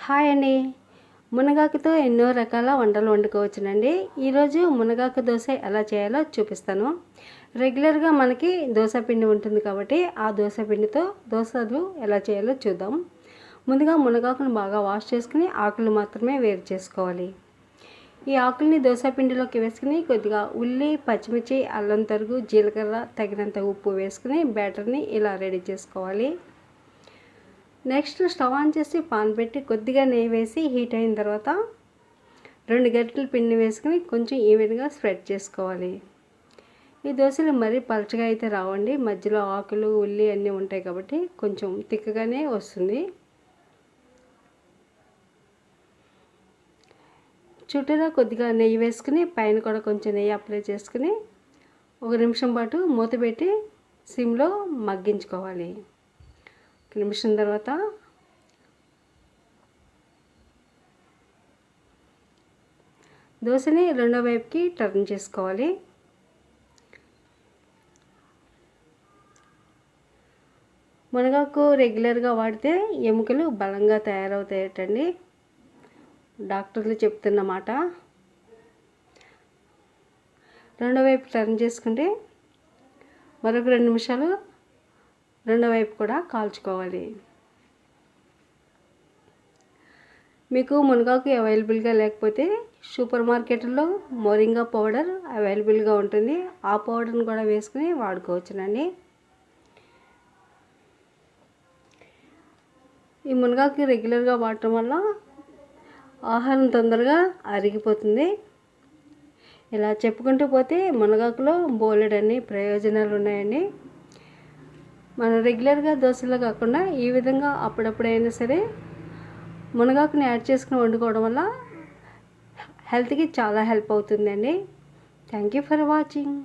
Hi అండి. మునగాకుతో ఎన్నో రకాల వంటలు వండుకోవచ్చునండి. ఈరోజు మునగాకు దోశ ఎలా చేయాలో చూపిస్తాను. రెగ్యులర్గా మనకి దోశ పిండి ఉంటుంది కాబట్టి ఆ దోశ పిండితో దోశలు ఎలా చేయాలో చూద్దాం. ముందుగా మునగాకును బాగా వాష్ చేసుకుని ఆకులు మాత్రమే వేరు చేసుకోవాలి. ఈ ఆకుల్ని దోశ పిండిలోకి వేసుకుని కొద్దిగా ఉల్లి, పచ్చిమిర్చి, అల్లం తరుగు, జీలకర్ర, తగినంత ఉప్పు వేసుకుని బ్యాటర్ని ఇలా రెడీ చేసుకోవాలి. నెక్స్ట్ స్టవ్ ఆన్ చేసి పాన్ పెట్టి కొద్దిగా నెయ్యి వేసి హీట్ అయిన తర్వాత 2 గరిటెల పిండి వేసుకుని కొంచెం ఈవెన్గా స్ప్రెడ్ చేసుకోవాలి. ఈ దోశలు మరీ పలచగా అయితే రావండి, మధ్యలో ఆకులు ఉల్లి అన్నీ ఉంటాయి కాబట్టి కొంచెం తిక్కగానే వస్తుంది. చుట్టూరా కొద్దిగా నెయ్యి వేసుకుని పైన కూడా కొంచెం నెయ్యి అప్లై చేసుకుని 1 నిమిషం పాటు మూత పెట్టి సిమ్లో మగ్గించుకోవాలి. 1 నిమిషం తర్వాత దోశని రెండో వైపుకి టర్న్ చేసుకోవాలి. మునగాకు రెగ్యులర్గా వాడితే ఎముకలు బలంగా తయారవుతాయటండి, డాక్టర్లు చెప్తున్నమాట. రెండో వైపు టర్న్ చేసుకుంటే మరొక 2 నిమిషాలు రెండో వైపు కూడా కాల్చుకోవాలి. మీకు మునగాకు అవైలబుల్గా లేకపోతే సూపర్ మార్కెట్లో మోరింగా పౌడర్ అవైలబుల్గా ఉంటుంది, ఆ పౌడర్ని కూడా వేసుకుని వాడుకోవచ్చునండి. ఈ మునగాకు రెగ్యులర్గా వాడటం వల్ల ఆహారం తొందరగా అరిగిపోతుంది. ఇలా చెప్పుకుంటూ పోతే మునగాకులో బోలెడన్ని ప్రయోజనాలు ఉన్నాయండి. మనం రెగ్యులర్గా దోశలో కాకుండా ఈ విధంగా అప్పుడప్పుడైనా సరే మునగాకుని యాడ్ చేసుకుని వండుకోవడం వల్ల హెల్త్కి చాలా హెల్ప్ అవుతుందండి. Thank you for watching.